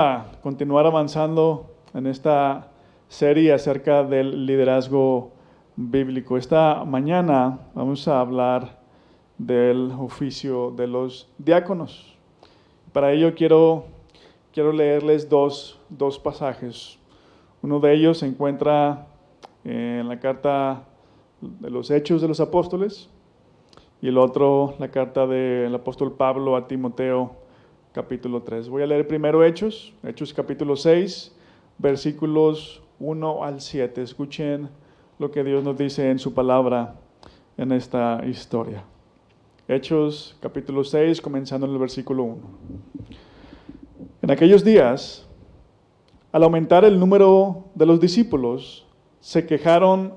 A continuar avanzando en esta serie acerca del liderazgo bíblico. Esta mañana vamos a hablar del oficio de los diáconos. Para ello quiero leerles dos pasajes. Uno de ellos se encuentra en la carta de los Hechos de los Apóstoles y el otro, la carta del apóstol Pablo a Timoteo, capítulo 3. Voy a leer primero Hechos capítulo 6, versículos 1 al 7. Escuchen lo que Dios nos dice en su palabra en esta historia. Hechos capítulo 6, comenzando en el versículo 1. En aquellos días, al aumentar el número de los discípulos, se quejaron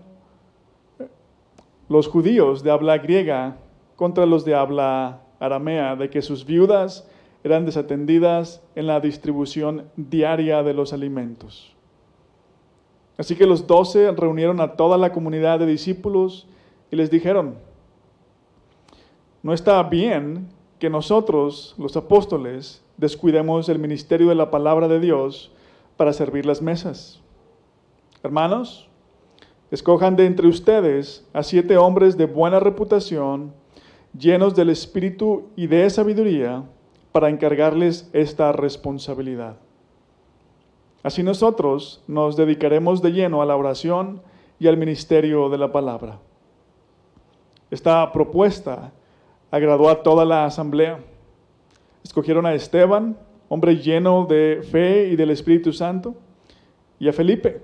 los judíos de habla griega contra los de habla aramea, de que sus viudas eran desatendidas en la distribución diaria de los alimentos. Así que los 12 reunieron a toda la comunidad de discípulos y les dijeron: no está bien que nosotros, los apóstoles, descuidemos el ministerio de la palabra de Dios para servir las mesas. Hermanos, escojan de entre ustedes a 7 hombres de buena reputación, llenos del espíritu y de sabiduría, para encargarles esta responsabilidad. Así nosotros nos dedicaremos de lleno a la oración y al ministerio de la palabra. Esta propuesta agradó a toda la asamblea. Escogieron a Esteban, hombre lleno de fe y del Espíritu Santo, y a Felipe,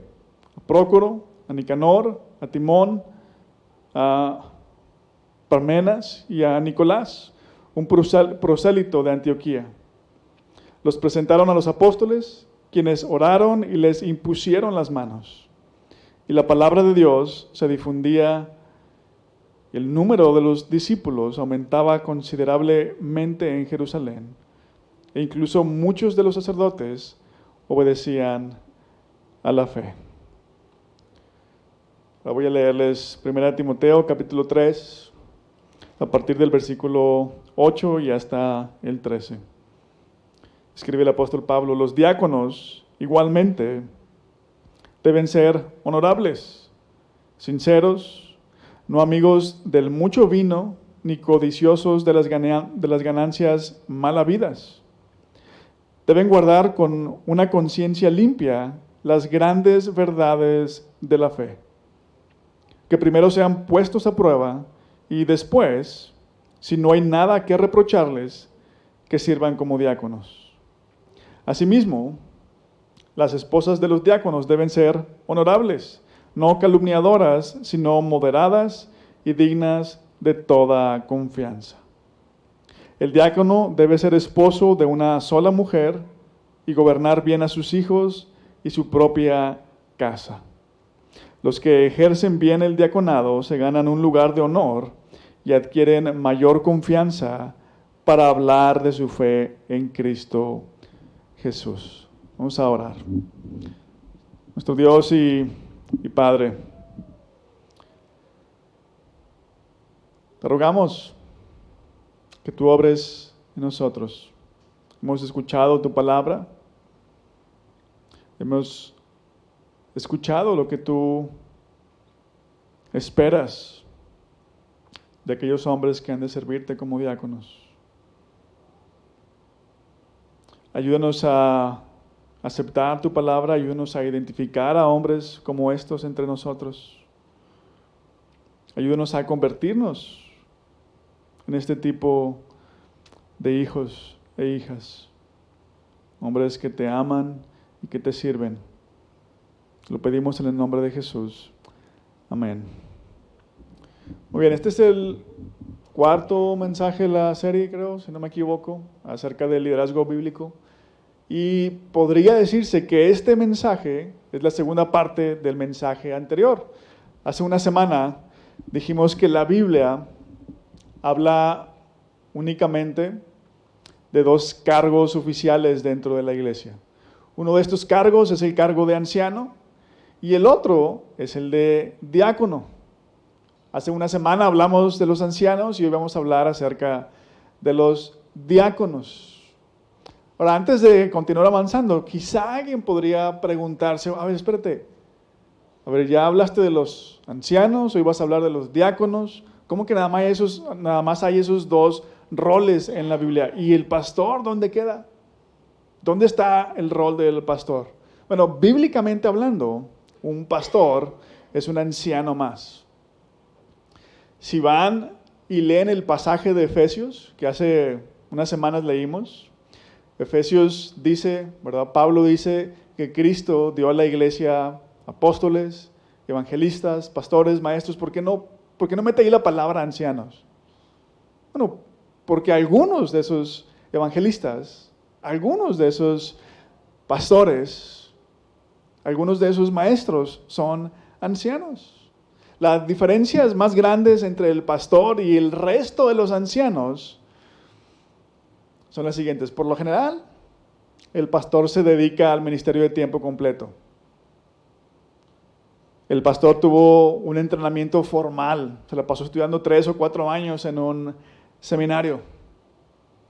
a Prócoro, a Nicanor, a Timón, a Parmenas y a Nicolás, un prosélito de Antioquía. Los presentaron a los apóstoles, quienes oraron y les impusieron las manos. Y la palabra de Dios se difundía y el número de los discípulos aumentaba considerablemente en Jerusalén. E incluso muchos de los sacerdotes obedecían a la fe. Ahora voy a leerles 1 Timoteo capítulo 3, a partir del versículo 8 y hasta el 13. Escribe el apóstol Pablo: los diáconos igualmente deben ser honorables, sinceros, no amigos del mucho vino, ni codiciosos de las ganancias mal habidas. Deben guardar con una conciencia limpia las grandes verdades de la fe, que primero sean puestos a prueba y después, si no hay nada que reprocharles, que sirvan como diáconos. Asimismo, las esposas de los diáconos deben ser honorables, no calumniadoras, sino moderadas y dignas de toda confianza. El diácono debe ser esposo de una sola mujer y gobernar bien a sus hijos y su propia casa. Los que ejercen bien el diaconado se ganan un lugar de honor y adquieren mayor confianza para hablar de su fe en Cristo Jesús. Vamos a orar. Nuestro Dios y Padre, te rogamos que tú obres en nosotros. Hemos escuchado tu palabra, hemos escuchado lo que tú esperas de aquellos hombres que han de servirte como diáconos. Ayúdanos a aceptar tu palabra, ayúdanos a identificar a hombres como estos entre nosotros. Ayúdanos a convertirnos en este tipo de hijos e hijas, hombres que te aman y que te sirven. Lo pedimos en el nombre de Jesús. Amén. Muy bien, este es el cuarto mensaje de la serie, creo, si no me equivoco, acerca del liderazgo bíblico. Y podría decirse que este mensaje es la segunda parte del mensaje anterior. Hace una semana dijimos que la Biblia habla únicamente de 2 cargos oficiales dentro de la iglesia. Uno de estos cargos es el cargo de anciano y el otro es el de diácono. Hace una semana hablamos de los ancianos y hoy vamos a hablar acerca de los diáconos. Ahora, antes de continuar avanzando, quizá alguien podría preguntarse, a ver, espérate, a ver, ya hablaste de los ancianos, hoy vas a hablar de los diáconos, ¿cómo que nada más hay esos dos roles en la Biblia? ¿Y el pastor dónde queda? ¿Dónde está el rol del pastor? Bueno, bíblicamente hablando, un pastor es un anciano más. Si van y leen el pasaje de Efesios, que hace unas semanas leímos, Efesios dice, ¿verdad? Pablo dice que Cristo dio a la iglesia apóstoles, evangelistas, pastores, maestros. ¿Por qué no mete ahí la palabra ancianos? Bueno, porque algunos de esos evangelistas, algunos de esos pastores, algunos de esos maestros son ancianos. Las diferencias más grandes entre el pastor y el resto de los ancianos son las siguientes. Por lo general, el pastor se dedica al ministerio de tiempo completo. El pastor tuvo un entrenamiento formal, se la pasó estudiando 3 o 4 años en un seminario.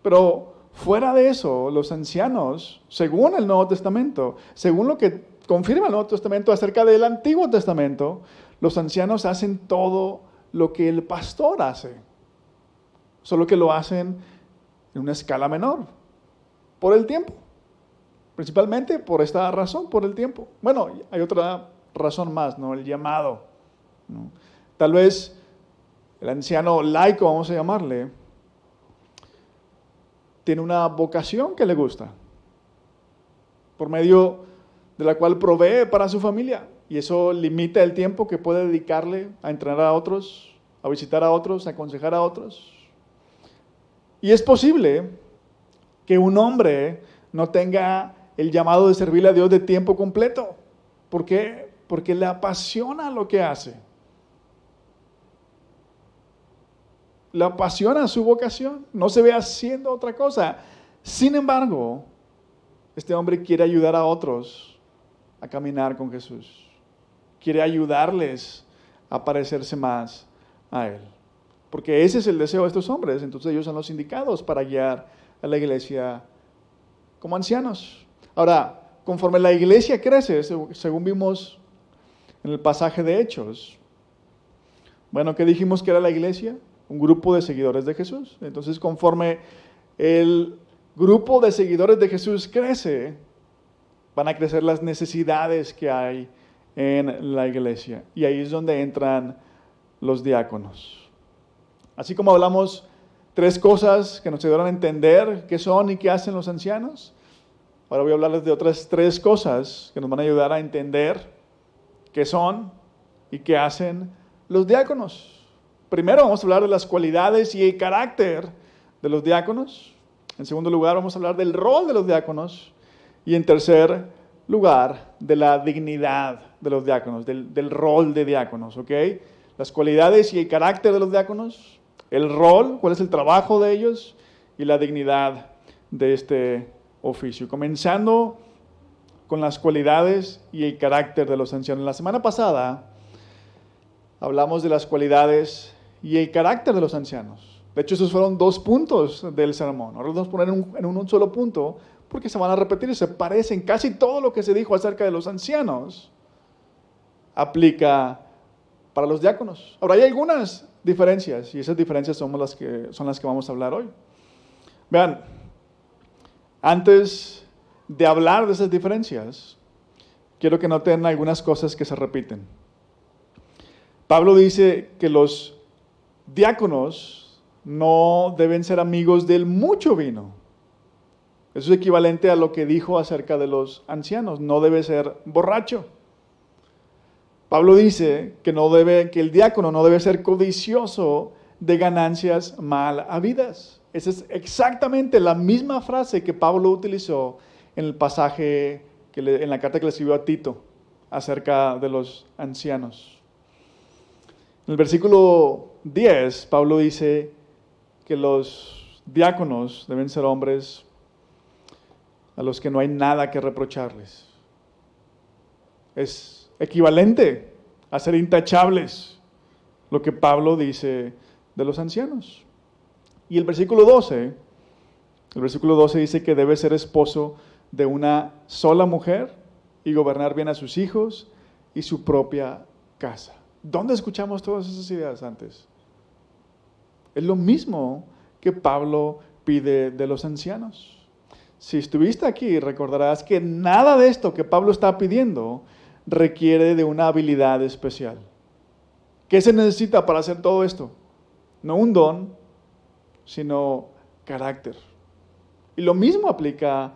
Pero fuera de eso, los ancianos, según el Nuevo Testamento, según lo que confirma el Nuevo Testamento acerca del Antiguo Testamento, los ancianos hacen todo lo que el pastor hace, solo que lo hacen en una escala menor, por el tiempo, principalmente por esta razón, por el tiempo. Bueno, hay otra razón más, ¿no? El llamado, ¿no? Tal vez el anciano laico, vamos a llamarle, tiene una vocación que le gusta, por medio de la cual provee para su familia, y eso limita el tiempo que puede dedicarle a entrenar a otros, a visitar a otros, a aconsejar a otros. Y es posible que un hombre no tenga el llamado de servirle a Dios de tiempo completo. ¿Por qué? Porque le apasiona lo que hace. Le apasiona su vocación, no se ve haciendo otra cosa. Sin embargo, este hombre quiere ayudar a otros a caminar con Jesús. Quiere ayudarles a parecerse más a Él. Porque ese es el deseo de estos hombres. Entonces ellos son los indicados para guiar a la iglesia como ancianos. Ahora, conforme la iglesia crece, según vimos en el pasaje de Hechos, bueno, ¿qué dijimos que era la iglesia? Un grupo de seguidores de Jesús. Entonces, conforme el grupo de seguidores de Jesús crece, van a crecer las necesidades que hay en la iglesia. Y ahí es donde entran los diáconos. Así como hablamos 3 cosas que nos ayudaron a entender qué son y qué hacen los ancianos, ahora voy a hablarles de otras 3 cosas que nos van a ayudar a entender qué son y qué hacen los diáconos. Primero vamos a hablar de las cualidades y el carácter de los diáconos. En segundo lugar vamos a hablar del rol de los diáconos. Y en tercer lugar, de la dignidad de los diáconos, del rol de diáconos, ¿ok? Las cualidades y el carácter de los diáconos, el rol, cuál es el trabajo de ellos y la dignidad de este oficio. Comenzando con las cualidades y el carácter de los ancianos. La semana pasada hablamos de las cualidades y el carácter de los ancianos. De hecho, esos fueron 2 puntos del sermón. Ahora los vamos a poner en un solo punto, porque se van a repetir y se parecen. Casi todo lo que se dijo acerca de los ancianos aplica para los diáconos. Ahora, hay algunas diferencias, y esas diferencias son las que vamos a hablar hoy. Vean, antes de hablar de esas diferencias, quiero que noten algunas cosas que se repiten. Pablo dice que los diáconos no deben ser amigos del mucho vino. Eso es equivalente a lo que dijo acerca de los ancianos. No debe ser borracho. Pablo dice que el diácono no debe ser codicioso de ganancias mal habidas. Esa es exactamente la misma frase que Pablo utilizó en el pasaje, en la carta que le escribió a Tito acerca de los ancianos. En el versículo 10, Pablo dice que los diáconos deben ser hombres a los que no hay nada que reprocharles. Es equivalente a ser intachables, lo que Pablo dice de los ancianos. Y el versículo 12 El versículo 12 dice que debe ser esposo de una sola mujer y gobernar bien a sus hijos y su propia casa. ¿Dónde escuchamos todas esas ideas antes? Es lo mismo que Pablo pide de los ancianos. Si estuviste aquí, recordarás que nada de esto que Pablo está pidiendo requiere de una habilidad especial. ¿Qué se necesita para hacer todo esto? No un don, sino carácter. Y lo mismo aplica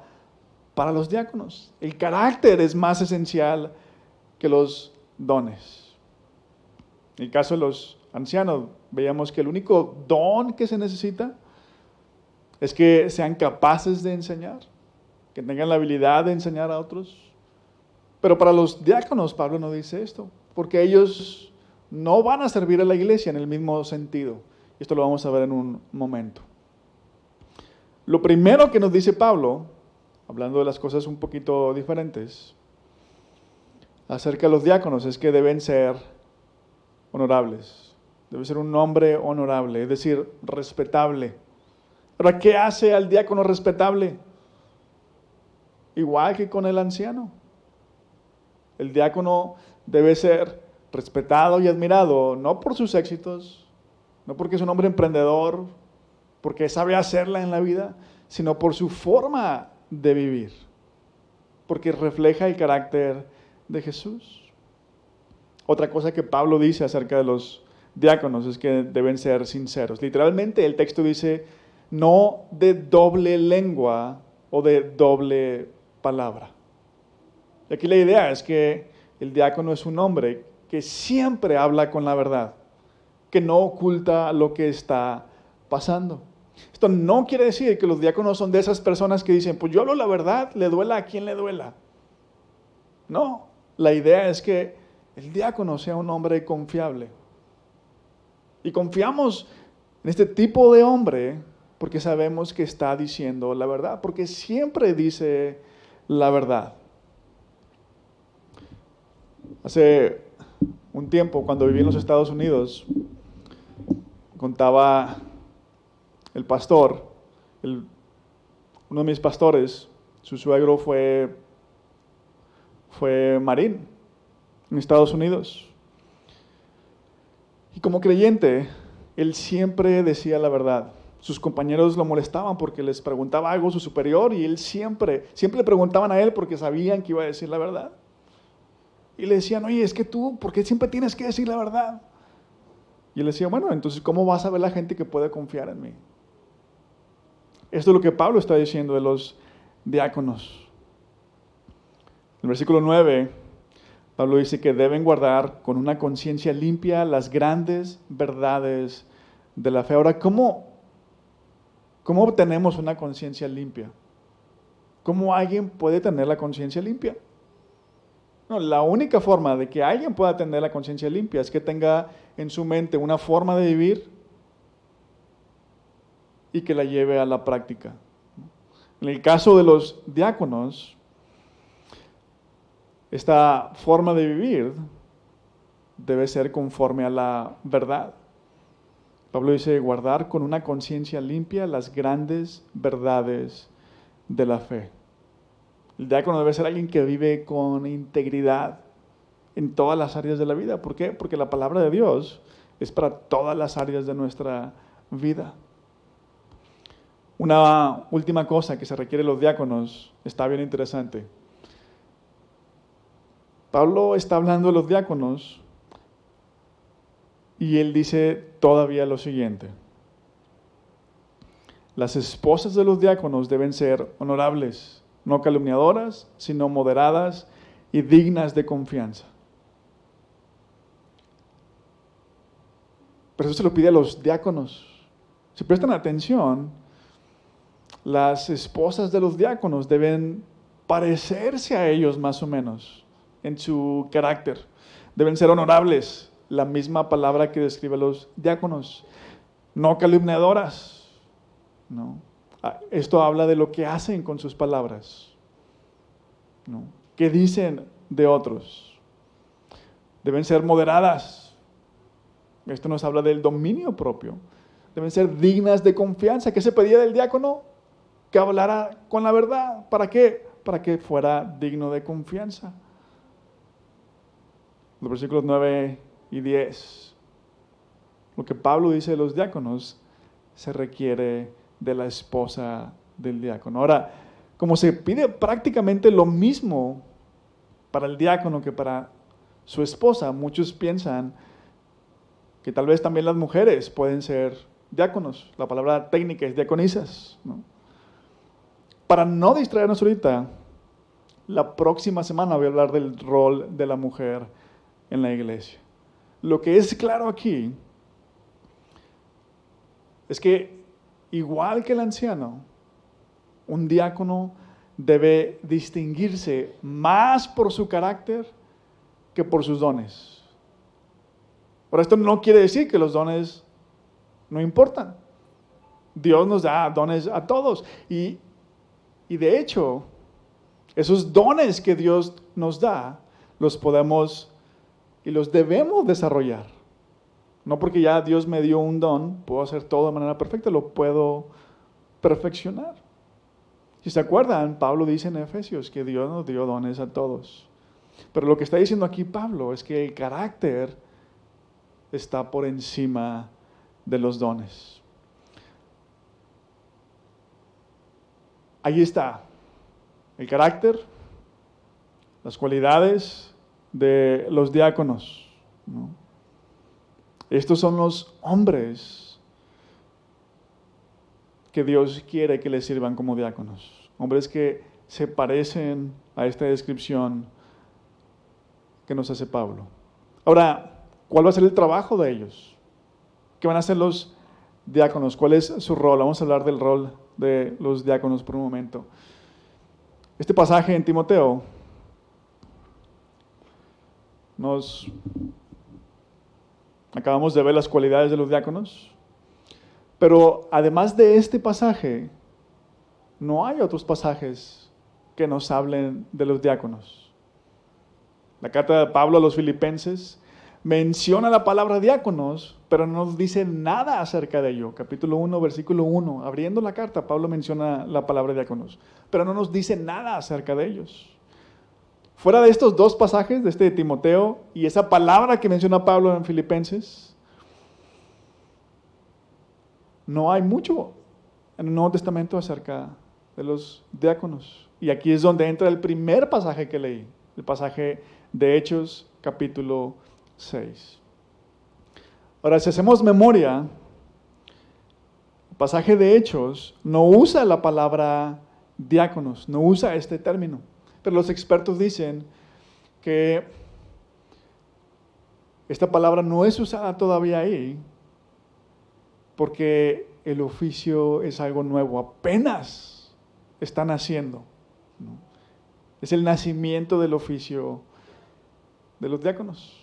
para los diáconos. El carácter es más esencial que los dones. En el caso de los ancianos, veíamos que el único don que se necesita es que sean capaces de enseñar, que tengan la habilidad de enseñar a otros. Pero para los diáconos, Pablo no dice esto, porque ellos no van a servir a la iglesia en el mismo sentido. Esto lo vamos a ver en un momento. Lo primero que nos dice Pablo, hablando de las cosas un poquito diferentes, acerca de los diáconos, es que deben ser honorables. Debe ser un hombre honorable, es decir, respetable. Ahora, ¿qué hace al diácono respetable? Igual que con el anciano. El diácono debe ser respetado y admirado, no por sus éxitos, no porque es un hombre emprendedor, porque sabe hacerla en la vida, sino por su forma de vivir, porque refleja el carácter de Jesús. Otra cosa que Pablo dice acerca de los diáconos es que deben ser sinceros. Literalmente el texto dice, no de doble lengua o de doble palabra. Y aquí la idea es que el diácono es un hombre que siempre habla con la verdad, que no oculta lo que está pasando. Esto no quiere decir que los diáconos son de esas personas que dicen, pues yo hablo la verdad, le duela a quien le duela. No, la idea es que el diácono sea un hombre confiable. Y confiamos en este tipo de hombre porque sabemos que está diciendo la verdad, porque siempre dice la verdad. Hace un tiempo, cuando viví en los Estados Unidos, contaba el pastor, uno de mis pastores, su suegro fue marín en Estados Unidos. Y como creyente, él siempre decía la verdad. Sus compañeros lo molestaban porque les preguntaba algo su superior y él siempre le preguntaban a él porque sabían que iba a decir la verdad. Y le decían, oye, es que tú, ¿por qué siempre tienes que decir la verdad? Y él decía, bueno, entonces, ¿cómo vas a ver la gente que puede confiar en mí? Esto es lo que Pablo está diciendo de los diáconos. En el versículo 9, Pablo dice que deben guardar con una conciencia limpia las grandes verdades de la fe. Ahora, ¿cómo obtenemos una conciencia limpia? ¿Cómo alguien puede tener la conciencia limpia? No, la única forma de que alguien pueda tener la conciencia limpia es que tenga en su mente una forma de vivir y que la lleve a la práctica. En el caso de los diáconos, esta forma de vivir debe ser conforme a la verdad. Pablo dice, guardar con una conciencia limpia las grandes verdades de la fe. El diácono debe ser alguien que vive con integridad en todas las áreas de la vida. ¿Por qué? Porque la palabra de Dios es para todas las áreas de nuestra vida. Una última cosa que se requiere de los diáconos está bien interesante. Pablo está hablando de los diáconos y él dice todavía lo siguiente. Las esposas de los diáconos deben ser honorables, no calumniadoras, sino moderadas y dignas de confianza. Pero eso se lo pide a los diáconos. Si prestan atención, las esposas de los diáconos deben parecerse a ellos más o menos en su carácter. Deben ser honorables, la misma palabra que describe a los diáconos. No calumniadoras, ¿no? Esto habla de lo que hacen con sus palabras, ¿no? ¿Qué dicen de otros? Deben ser moderadas. Esto nos habla del dominio propio. Deben ser dignas de confianza. ¿Qué se pedía del diácono? que hablara con la verdad. ¿Para qué? Para que fuera digno de confianza. Los versículos 9 y 10. Lo que Pablo dice de los diáconos se requiere de la esposa del diácono. Ahora, como se pide prácticamente lo mismo para el diácono que para su esposa, muchos piensan que tal vez también las mujeres pueden ser diáconos. La palabra técnica es diaconisas, ¿no? Para no distraernos ahorita, la próxima semana voy a hablar del rol de la mujer en la iglesia. Lo que es claro aquí es que, igual que el anciano, un diácono debe distinguirse más por su carácter que por sus dones. Ahora, esto no quiere decir que los dones no importan. Dios nos da dones a todos. Y de hecho, esos dones que Dios nos da, los podemos y los debemos desarrollar. No porque ya Dios me dio un don, puedo hacer todo de manera perfecta, lo puedo perfeccionar. Si se acuerdan, Pablo dice en Efesios que Dios nos dio dones a todos. Pero lo que está diciendo aquí Pablo es que el carácter está por encima de los dones. Ahí está el carácter, las cualidades de los diáconos, ¿no? Estos son los hombres que Dios quiere que les sirvan como diáconos. Hombres que se parecen a esta descripción que nos hace Pablo. Ahora, ¿cuál va a ser el trabajo de ellos? ¿Qué van a hacer los diáconos? ¿Cuál es su rol? Vamos a hablar del rol de los diáconos por un momento. Este pasaje en Timoteo acabamos de ver las cualidades de los diáconos, pero además de este pasaje, no hay otros pasajes que nos hablen de los diáconos. La carta de Pablo a los Filipenses menciona la palabra diáconos, pero no nos dice nada acerca de ello. Capítulo 1, versículo 1. Abriendo la carta, Pablo menciona la palabra diáconos, pero no nos dice nada acerca de ellos. Fuera de estos dos pasajes, de este de Timoteo y esa palabra que menciona Pablo en Filipenses, no hay mucho en el Nuevo Testamento acerca de los diáconos. Y aquí es donde entra el primer pasaje que leí, el pasaje de Hechos, capítulo 6. Ahora, si hacemos memoria, el pasaje de Hechos no usa la palabra diáconos, no usa este término. Pero los expertos dicen que esta palabra no es usada todavía ahí porque el oficio es algo nuevo, apenas está naciendo, ¿no? Es el nacimiento del oficio de los diáconos.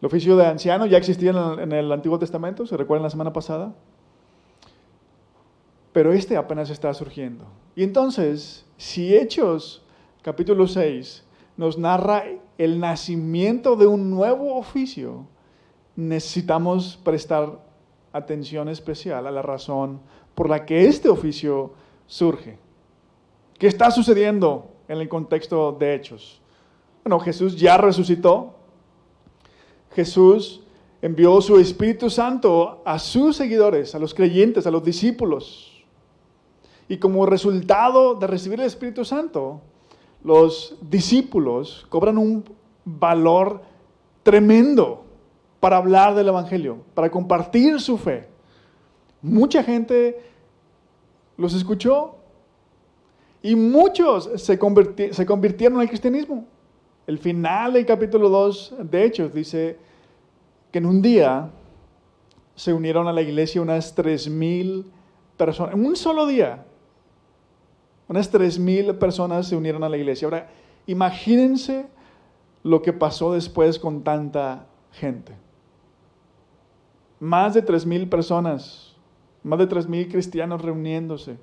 El oficio de anciano ya existía en el Antiguo Testamento, ¿se recuerdan la semana pasada? Pero este apenas está surgiendo. Y entonces, si Hechos capítulo 6 nos narra el nacimiento de un nuevo oficio, necesitamos prestar atención especial a la razón por la que este oficio surge. ¿Qué está sucediendo en el contexto de Hechos? Bueno, Jesús ya resucitó. Jesús envió su Espíritu Santo a sus seguidores, a los creyentes, a los discípulos. Y como resultado de recibir el Espíritu Santo, los discípulos cobran un valor tremendo para hablar del Evangelio, para compartir su fe. Mucha gente los escuchó y muchos se convirtieron al cristianismo. El final del capítulo 2 de Hechos dice que en un día se unieron a la iglesia unas 3,000 personas, en un solo día. Unas 3,000 personas se unieron a la iglesia. Ahora, imagínense lo que pasó después con tanta gente. Más de 3,000 personas, más de 3,000 cristianos reuniéndose.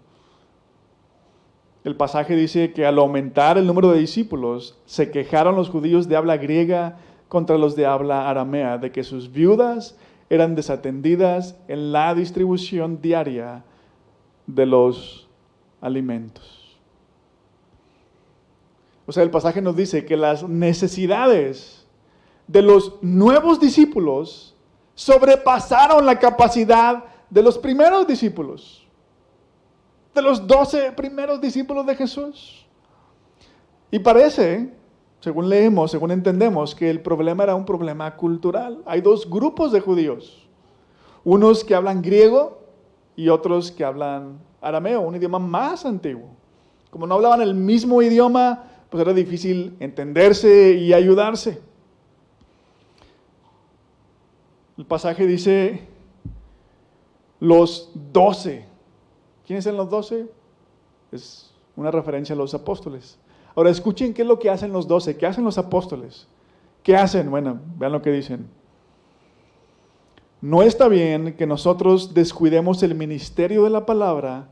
El pasaje dice que al aumentar el número de discípulos, se quejaron los judíos de habla griega contra los de habla aramea, de que sus viudas eran desatendidas en la distribución diaria de los alimentos. O sea, el pasaje nos dice que las necesidades de los nuevos discípulos sobrepasaron la capacidad de los primeros discípulos, de los 12 primeros discípulos de Jesús. Y parece, según leemos, según entendemos, que el problema era un problema cultural. Hay dos grupos de judíos, unos que hablan griego y otros que hablan arameo, un idioma más antiguo. Como no hablaban el mismo idioma, pues era difícil entenderse y ayudarse. El pasaje dice los 12. ¿Quiénes eran los 12? Es una referencia a los apóstoles. Ahora escuchen qué es lo que hacen los 12, qué hacen los apóstoles. ¿Qué hacen? Bueno, vean lo que dicen. No está bien que nosotros descuidemos el ministerio de la palabra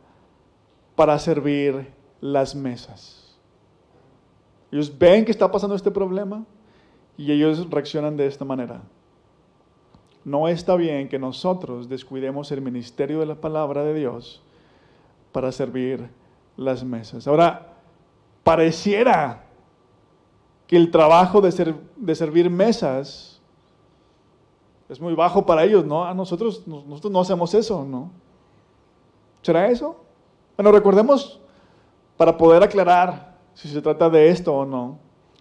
para servir las mesas. Ellos ven que está pasando este problema y ellos reaccionan de esta manera. No está bien que nosotros descuidemos el ministerio de la palabra de Dios para servir las mesas. Ahora, pareciera que el trabajo de servir mesas es muy bajo para ellos, ¿no? Nosotros no hacemos eso, ¿no? ¿Será eso? Bueno, recordemos, para poder aclarar si se trata de esto o no,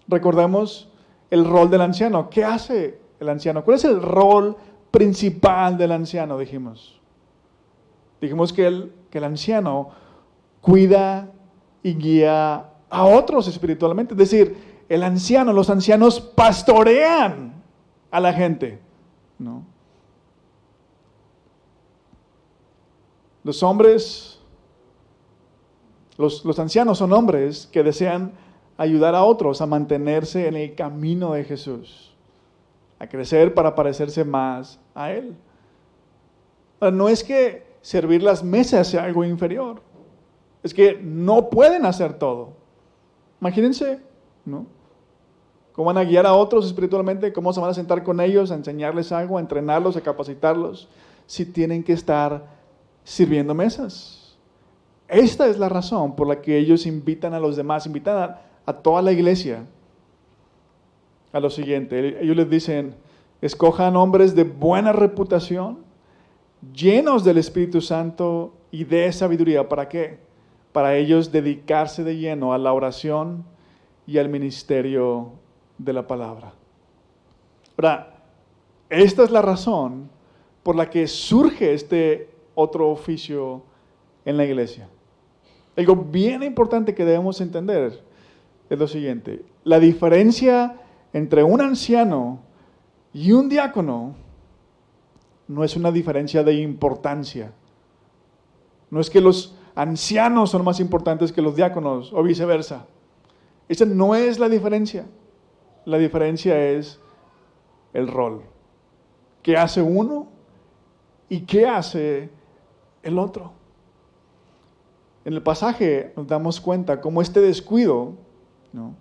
recordemos el rol del anciano. ¿Qué hace el anciano? ¿Cuál es el rol principal del anciano? Dijimos que el anciano cuida y guía a otros espiritualmente. Es decir, los ancianos pastorean a la gente, ¿no? Los ancianos son hombres que desean ayudar a otros a mantenerse en el camino de Jesús, a crecer para parecerse más a Él. Ahora, no es que servir las mesas sea algo inferior, es que no pueden hacer todo. Imagínense, ¿no? ¿Cómo van a guiar a otros espiritualmente? ¿Cómo se van a sentar con ellos, a enseñarles algo, a entrenarlos, a capacitarlos, si tienen que estar sirviendo mesas? Esta es la razón por la que ellos invitan a los demás, invitan a toda la iglesia a lo siguiente. Ellos les dicen, escojan hombres de buena reputación, llenos del Espíritu Santo y de sabiduría. ¿Para qué? Para ellos dedicarse de lleno a la oración y al ministerio de la palabra. Ahora, esta es la razón por la que surge este otro oficio en la iglesia. Algo bien importante que debemos entender es lo siguiente: la diferencia entre un anciano y un diácono no es una diferencia de importancia. No es que los ancianos son más importantes que los diáconos o viceversa. Esa no es la diferencia. La diferencia es el rol. ¿Qué hace uno y qué hace el otro? En el pasaje nos damos cuenta cómo este descuido, ¿no?,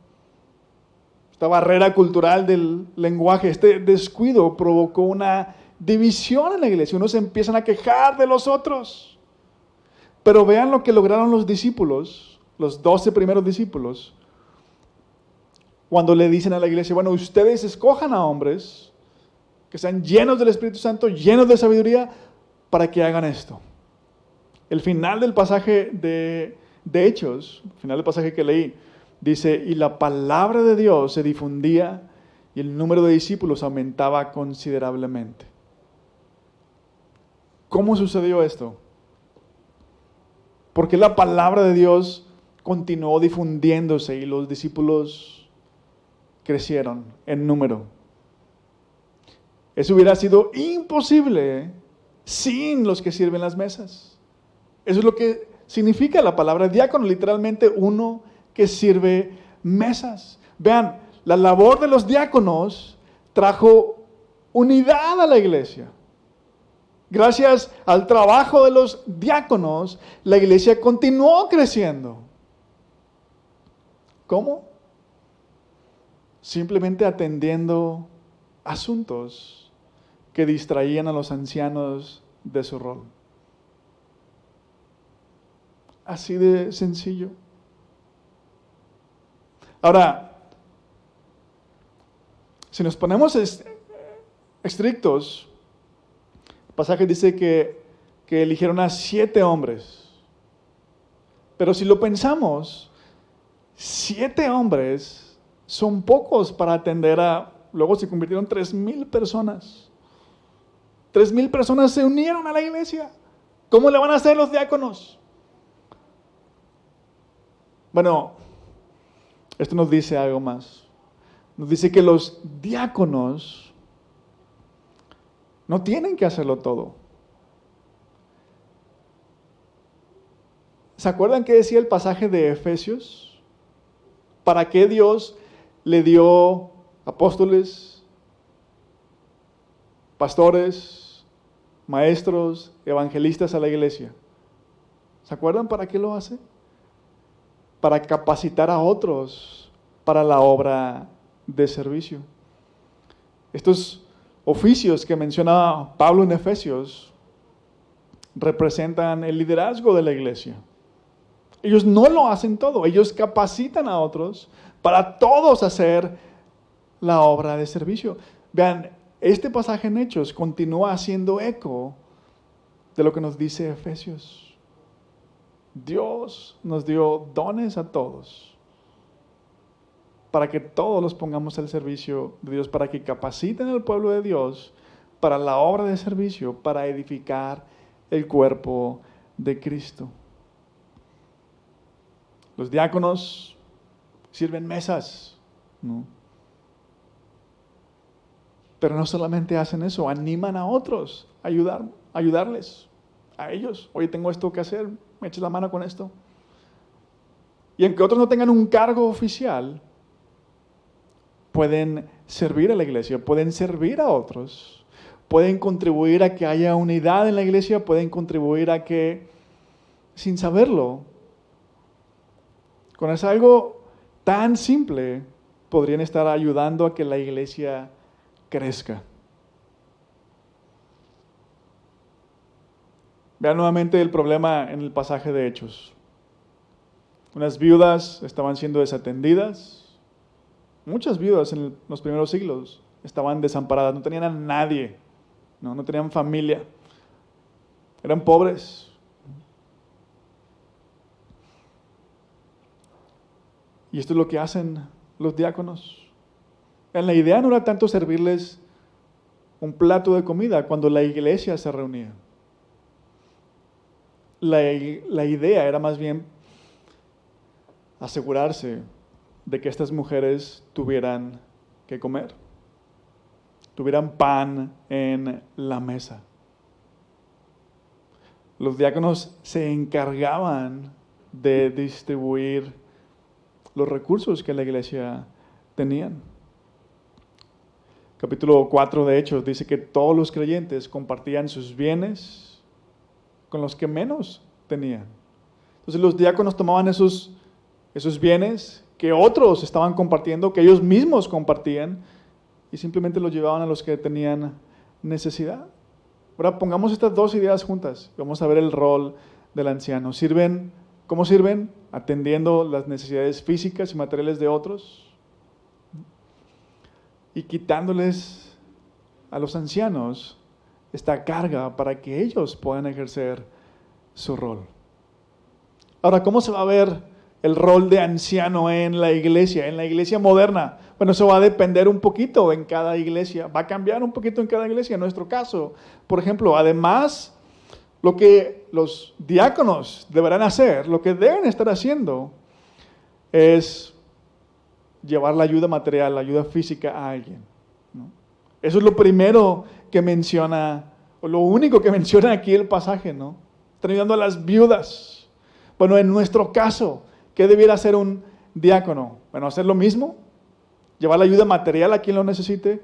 esta barrera cultural del lenguaje, este descuido provocó una división en la iglesia. Unos se empiezan a quejar de los otros. Pero vean lo que lograron los discípulos, los 12 primeros discípulos, cuando le dicen a la iglesia, bueno, ustedes escojan a hombres que sean llenos del Espíritu Santo, llenos de sabiduría, para que hagan esto. El final del pasaje de Hechos, el final del pasaje que leí, dice, y la palabra de Dios se difundía y el número de discípulos aumentaba considerablemente. ¿Cómo sucedió esto? ¿Por qué la palabra de Dios continuó difundiéndose y los discípulos crecieron en número? Eso hubiera sido imposible sin los que sirven las mesas. Eso es lo que significa la palabra diácono, literalmente uno que sirve mesas. Vean, la labor de los diáconos trajo unidad a la iglesia. Gracias al trabajo de los diáconos, la iglesia continuó creciendo. ¿Cómo? Simplemente atendiendo asuntos que distraían a los ancianos de su rol. Así de sencillo. Ahora, si nos ponemos estrictos, el pasaje dice que eligieron a 7 hombres. Pero si lo pensamos, 7 hombres son pocos para atender luego se convirtieron 3,000 personas. 3,000 personas se unieron a la iglesia. ¿Cómo le van a hacer los diáconos? Bueno, esto nos dice algo más. Nos dice que los diáconos no tienen que hacerlo todo. ¿Se acuerdan qué decía el pasaje de Efesios? ¿Para qué Dios le dio apóstoles, pastores, maestros, evangelistas a la iglesia? ¿Se acuerdan para qué lo hace? Para capacitar a otros para la obra de servicio. Estos oficios que menciona Pablo en Efesios representan el liderazgo de la iglesia. Ellos no lo hacen todo, ellos capacitan a otros para todos hacer la obra de servicio. Vean, este pasaje en Hechos continúa haciendo eco de lo que nos dice Efesios. Dios nos dio dones a todos para que todos los pongamos al servicio de Dios, para que capaciten al pueblo de Dios para la obra de servicio, para edificar el cuerpo de Cristo. Los diáconos sirven mesas, ¿no? Pero no solamente hacen eso, animan a otros a ayudarles a ellos. Oye, tengo esto que hacer, me eches la mano con esto. Y aunque otros no tengan un cargo oficial, pueden servir a la iglesia, pueden servir a otros, pueden contribuir a que haya unidad en la iglesia, pueden contribuir a que, sin saberlo, con eso algo tan simple, podrían estar ayudando a que la iglesia crezca. Vean nuevamente el problema en el pasaje de Hechos. Unas viudas estaban siendo desatendidas. Muchas viudas en los primeros siglos estaban desamparadas, no tenían a nadie, no tenían familia. Eran pobres. Y esto es lo que hacen los diáconos. La idea no era tanto servirles un plato de comida cuando la iglesia se reunía. La idea era más bien asegurarse de que estas mujeres tuvieran que comer, tuvieran pan en la mesa. Los diáconos se encargaban de distribuir los recursos que la iglesia tenían. Capítulo 4 de Hechos dice que todos los creyentes compartían sus bienes con los que menos tenían. Entonces los diáconos tomaban esos bienes que otros estaban compartiendo, que ellos mismos compartían, y simplemente los llevaban a los que tenían necesidad. Ahora pongamos estas dos ideas juntas. Vamos a ver el rol del anciano. ¿Cómo sirven? Atendiendo las necesidades físicas y materiales de otros y quitándoles a los ancianos esta carga para que ellos puedan ejercer su rol. Ahora, ¿cómo se va a ver el rol de anciano en la iglesia moderna? Bueno, eso va a depender un poquito en cada iglesia, va a cambiar un poquito en cada iglesia. En nuestro caso, por ejemplo, además, lo que los diáconos deberán hacer, lo que deben estar haciendo, es llevar la ayuda material, la ayuda física a alguien, ¿no? Eso es lo primero que menciona, o lo único que menciona aquí el pasaje, ¿no? Están ayudando a las viudas. Bueno, en nuestro caso, ¿qué debiera hacer un diácono? Bueno, hacer lo mismo, llevar la ayuda material a quien lo necesite,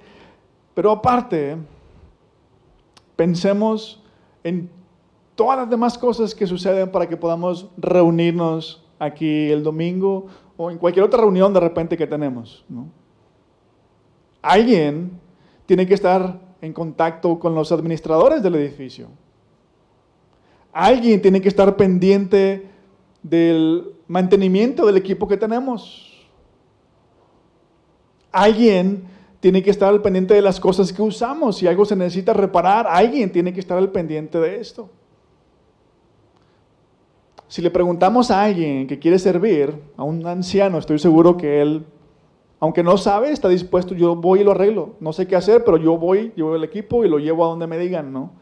pero aparte, pensemos en todas las demás cosas que suceden para que podamos reunirnos aquí el domingo o en cualquier otra reunión de repente que tenemos, ¿no? Alguien tiene que estar en contacto con los administradores del edificio. Alguien tiene que estar pendiente del mantenimiento del equipo que tenemos. Alguien tiene que estar al pendiente de las cosas que usamos. Si algo se necesita reparar, alguien tiene que estar al pendiente de esto. Si le preguntamos a alguien que quiere servir, a un anciano, estoy seguro que él, aunque no sabe, está dispuesto. Yo voy y lo arreglo. No sé qué hacer, pero yo voy, llevo el equipo y lo llevo a donde me digan, ¿no?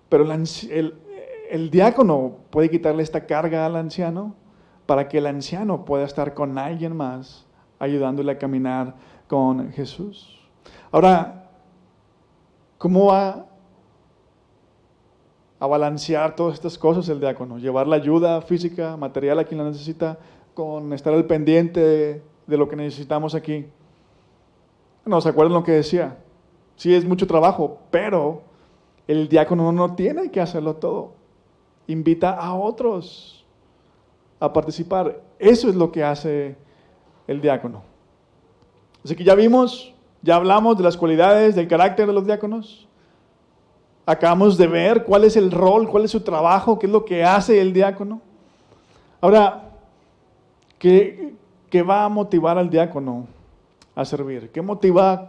Pero el diácono puede quitarle esta carga al anciano para que el anciano pueda estar con alguien más, ayudándole a caminar con Jesús. Ahora, ¿cómo va a balancear todas estas cosas el diácono? Llevar la ayuda física, material a quien la necesita, con estar al pendiente de lo que necesitamos aquí. No, ¿se acuerdan lo que decía? Sí, es mucho trabajo, pero el diácono no tiene que hacerlo todo. Invita a otros a participar. Eso es lo que hace el diácono. Así que ya vimos, ya hablamos de las cualidades, del carácter de los diáconos. Acabamos de ver cuál es el rol, cuál es su trabajo, qué es lo que hace el diácono. Ahora, ¿qué va a motivar al diácono a servir? ¿Qué motiva,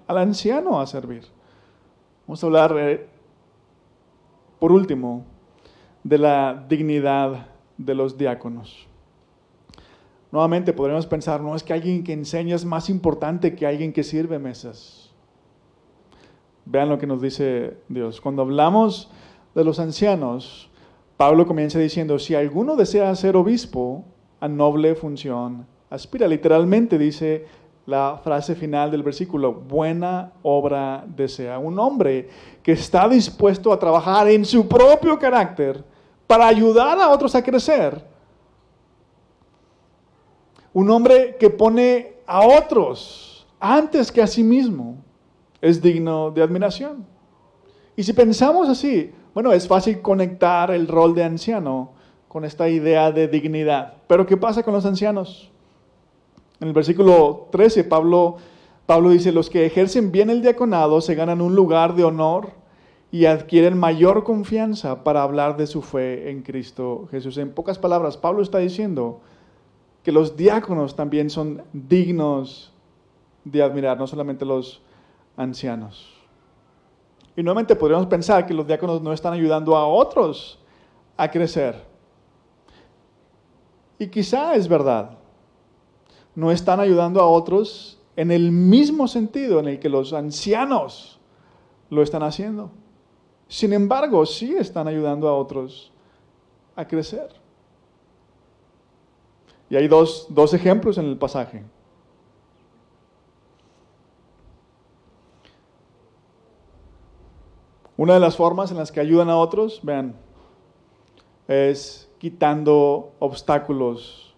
al anciano a servir? Vamos a hablar, por último, de la dignidad de los diáconos. Nuevamente podríamos pensar, no es que alguien que enseña es más importante que alguien que sirve mesas. Vean lo que nos dice Dios. Cuando hablamos de los ancianos, Pablo comienza diciendo, si alguno desea ser obispo, a noble función aspira. Literalmente dice la frase final del versículo, buena obra desea. Un hombre que está dispuesto a trabajar en su propio carácter para ayudar a otros a crecer. Un hombre que pone a otros antes que a sí mismo es digno de admiración. Y si pensamos así, bueno, es fácil conectar el rol de anciano con esta idea de dignidad. Pero ¿qué pasa con los ancianos? En el versículo 13, Pablo dice, los que ejercen bien el diaconado se ganan un lugar de honor y adquieren mayor confianza para hablar de su fe en Cristo Jesús. En pocas palabras, Pablo está diciendo que los diáconos también son dignos de admirar, no solamente los ancianos. Y nuevamente podríamos pensar que los diáconos no están ayudando a otros a crecer. Y quizá es verdad. No están ayudando a otros en el mismo sentido en el que los ancianos lo están haciendo. Sin embargo, sí están ayudando a otros a crecer. Y hay dos ejemplos en el pasaje. Una de las formas en las que ayudan a otros, vean, es quitando obstáculos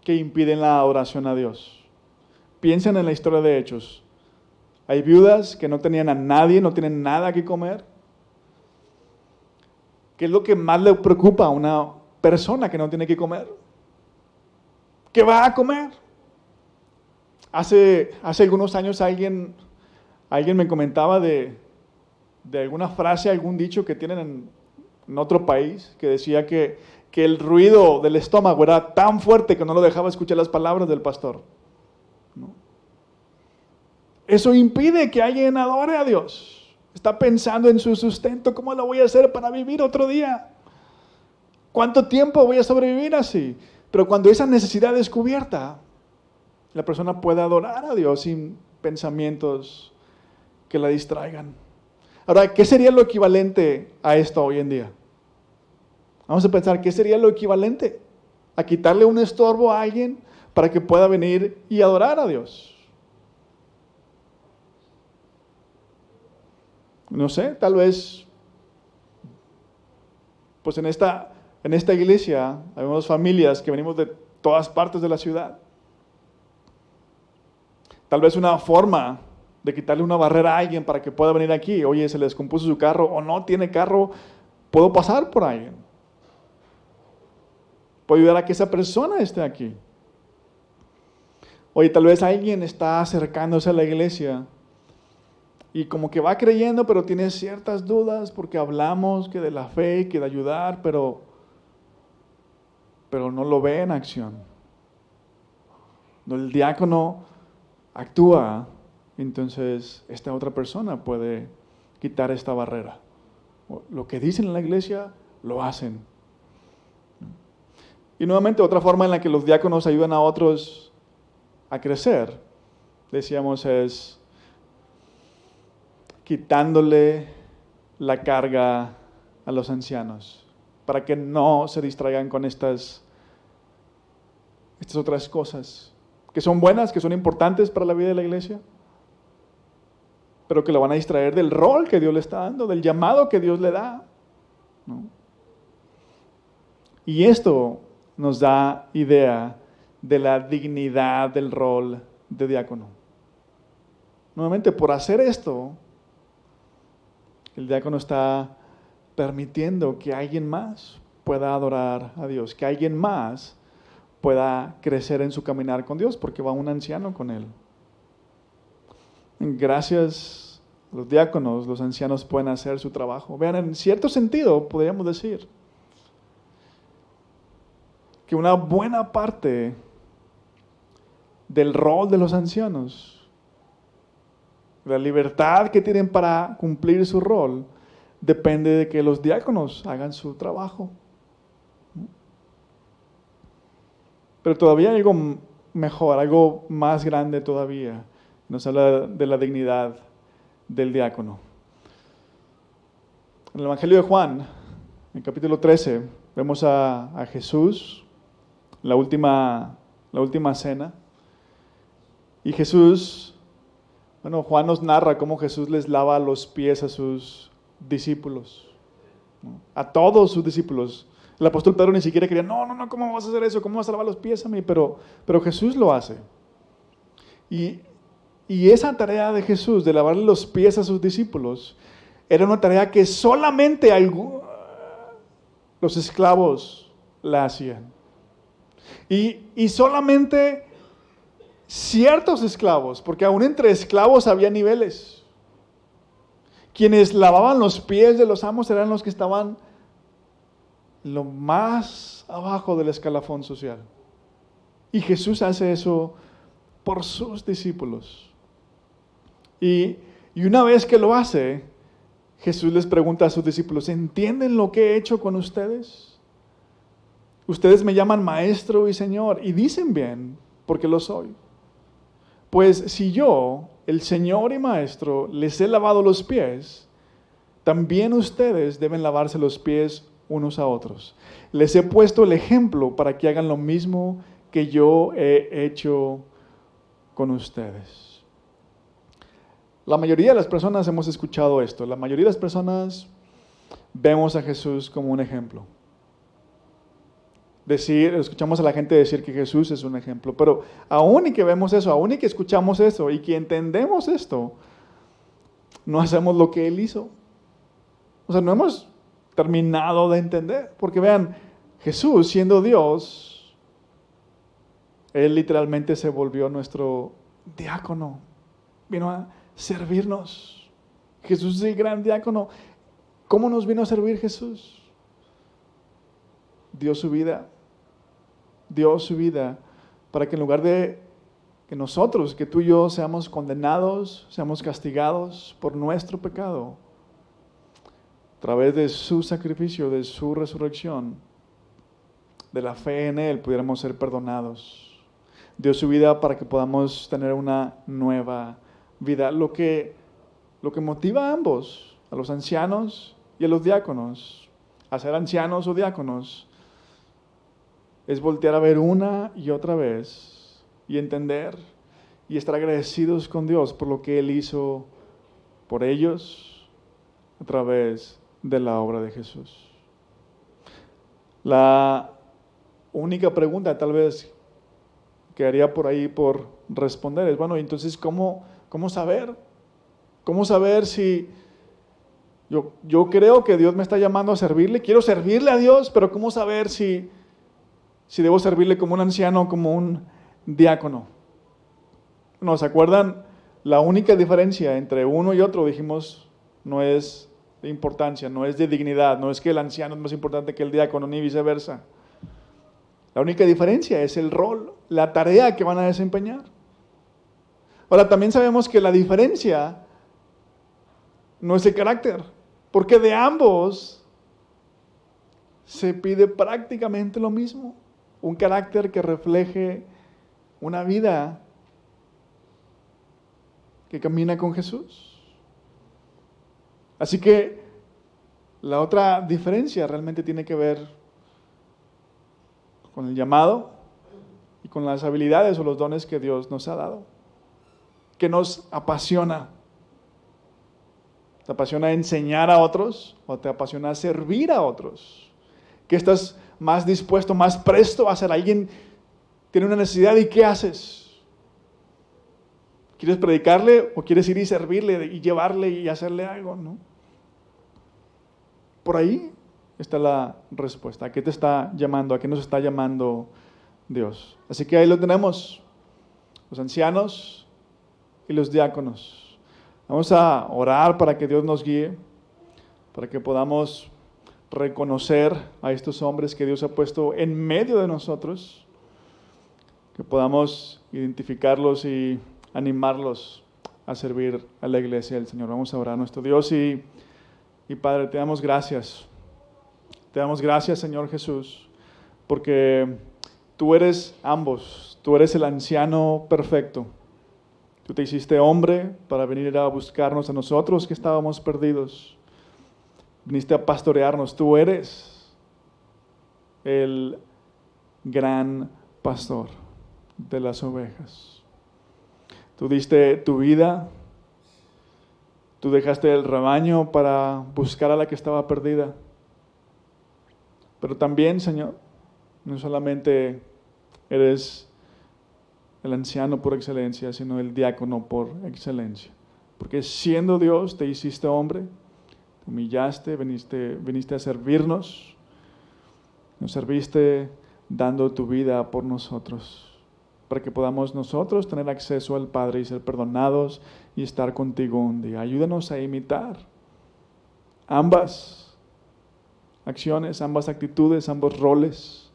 que impiden la adoración a Dios. Piensen en la historia de Hechos. Hay viudas que no tenían a nadie, no tienen nada que comer. ¿Qué es lo que más le preocupa a una persona que no tiene que comer? ¿Qué va a comer? Hace algunos años alguien me comentaba de alguna frase, algún dicho que tienen en otro país, que decía que el ruido del estómago era tan fuerte que no lo dejaba escuchar las palabras del pastor, ¿no? Eso impide que alguien adore a Dios. Está pensando en su sustento, ¿cómo lo voy a hacer para vivir otro día? ¿Cuánto tiempo voy a sobrevivir así? Pero cuando esa necesidad es cubierta, la persona puede adorar a Dios sin pensamientos que la distraigan. Ahora, ¿qué sería lo equivalente a esto hoy en día? Vamos a pensar, ¿qué sería lo equivalente a quitarle un estorbo a alguien para que pueda venir y adorar a Dios? No sé, tal vez, pues en esta iglesia hay familias que venimos de todas partes de la ciudad. Tal vez una forma de quitarle una barrera a alguien para que pueda venir aquí. Oye, se le descompuso su carro o no tiene carro, ¿puedo pasar por alguien? ¿Puedo ayudar a que esa persona esté aquí? Oye, tal vez alguien está acercándose a la iglesia Y como que va creyendo, pero tiene ciertas dudas porque hablamos que de la fe, que de ayudar, pero no lo ve en acción. Cuando el diácono actúa, entonces esta otra persona puede quitar esta barrera. Lo que dicen en la iglesia, lo hacen. Y nuevamente otra forma en la que los diáconos ayudan a otros a crecer, decíamos, es quitándole la carga a los ancianos, para que no se distraigan con estas otras cosas, que son buenas, que son importantes para la vida de la iglesia, pero que lo van a distraer del rol que Dios le está dando, del llamado que Dios le da, ¿no? Y esto nos da idea de la dignidad del rol de diácono. Nuevamente, por hacer esto, el diácono está permitiendo que alguien más pueda adorar a Dios, que alguien más pueda crecer en su caminar con Dios, porque va un anciano con él. Gracias a los diáconos, los ancianos pueden hacer su trabajo. Vean, en cierto sentido, podríamos decir que una buena parte del rol de los ancianos, la libertad que tienen para cumplir su rol, depende de que los diáconos hagan su trabajo. Pero todavía hay algo mejor, algo más grande todavía. Nos habla de la dignidad del diácono. En el Evangelio de Juan, en el capítulo 13, vemos a Jesús, la última cena. Y Jesús, Juan nos narra cómo Jesús les lava los pies a sus discípulos, ¿no? A todos sus discípulos. El apóstol Pedro ni siquiera quería, no, ¿cómo vas a hacer eso? ¿Cómo vas a lavar los pies a mí? Pero Jesús lo hace. Y esa tarea de Jesús, de lavarle los pies a sus discípulos, era una tarea que solamente los esclavos la hacían. Y solamente ciertos esclavos, porque aún entre esclavos había niveles. Quienes lavaban los pies de los amos eran los que estaban lo más abajo del escalafón social. Y Jesús hace eso por sus discípulos. Y una vez que lo hace, Jesús les pregunta a sus discípulos, ¿entienden lo que he hecho con ustedes? Ustedes me llaman maestro y señor, y dicen bien, porque lo soy. Pues si yo, el Señor y Maestro, les he lavado los pies, también ustedes deben lavarse los pies unos a otros. Les he puesto el ejemplo para que hagan lo mismo que yo he hecho con ustedes. La mayoría de las personas hemos escuchado esto. La mayoría de las personas vemos a Jesús como un ejemplo. Escuchamos a la gente decir que Jesús es un ejemplo, pero aún y que vemos eso, aún y que escuchamos eso y que entendemos esto, no hacemos lo que Él hizo. O sea, no hemos terminado de entender, porque vean, Jesús siendo Dios, Él literalmente se volvió nuestro diácono, vino a servirnos. Jesús es el gran diácono. ¿Cómo nos vino a servir Jesús? Dio su vida para que en lugar de que nosotros, que tú y yo seamos condenados, seamos castigados por nuestro pecado, a través de su sacrificio, de su resurrección, de la fe en Él, pudiéramos ser perdonados. Dio su vida para que podamos tener una nueva vida. Lo que motiva a ambos, a los ancianos y a los diáconos, a ser ancianos o diáconos, es voltear a ver una y otra vez y entender y estar agradecidos con Dios por lo que Él hizo por ellos a través de la obra de Jesús. La única pregunta tal vez que haría por ahí por responder es, entonces ¿cómo saber? ¿Cómo saber si yo creo que Dios me está llamando a servirle? Quiero servirle a Dios, pero ¿cómo saber si debo servirle como un anciano o como un diácono? ¿Se acuerdan La única diferencia entre uno y otro, dijimos, no es de importancia, no es de dignidad, no es que el anciano es más importante que el diácono, ni viceversa. La única diferencia es el rol, la tarea que van a desempeñar. Ahora, también sabemos que la diferencia no es el carácter, porque de ambos se pide prácticamente lo mismo. Un carácter que refleje una vida que camina con Jesús. Así que la otra diferencia realmente tiene que ver con el llamado y con las habilidades o los dones que Dios nos ha dado. ¿Qué nos apasiona? ¿Te apasiona enseñar a otros o te apasiona servir a otros? ¿Qué estás más dispuesto, más presto a hacer? Alguien tiene una necesidad y ¿qué haces? ¿Quieres predicarle o quieres ir y servirle y llevarle y hacerle algo? ¿No? Por ahí está la respuesta. ¿A qué te está llamando? ¿A qué nos está llamando Dios? Así que ahí lo tenemos, los ancianos y los diáconos. Vamos a orar para que Dios nos guíe, para que podamos reconocer a estos hombres que Dios ha puesto en medio de nosotros, que podamos identificarlos y animarlos a servir a la iglesia del Señor. Vamos a orar a nuestro Dios y Padre, te damos gracias. Te damos gracias, Señor Jesús, porque tú eres ambos. Tú eres el anciano perfecto. Tú te hiciste hombre para venir a buscarnos a nosotros que estábamos perdidos. Viniste a pastorearnos. Tú eres el gran pastor de las ovejas. Tú diste tu vida. Tú dejaste el rebaño para buscar a la que estaba perdida. Pero también, Señor, no solamente eres el anciano por excelencia, sino el diácono por excelencia. Porque siendo Dios, te hiciste hombre, te humillaste, viniste a servirnos, nos serviste dando tu vida por nosotros, para que podamos nosotros tener acceso al Padre y ser perdonados y estar contigo un día. Ayúdanos a imitar ambas acciones, ambas actitudes, ambos roles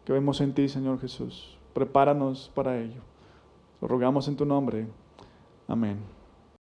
que vemos en ti, Señor Jesús. Prepáranos para ello. Lo rogamos en tu nombre. Amén.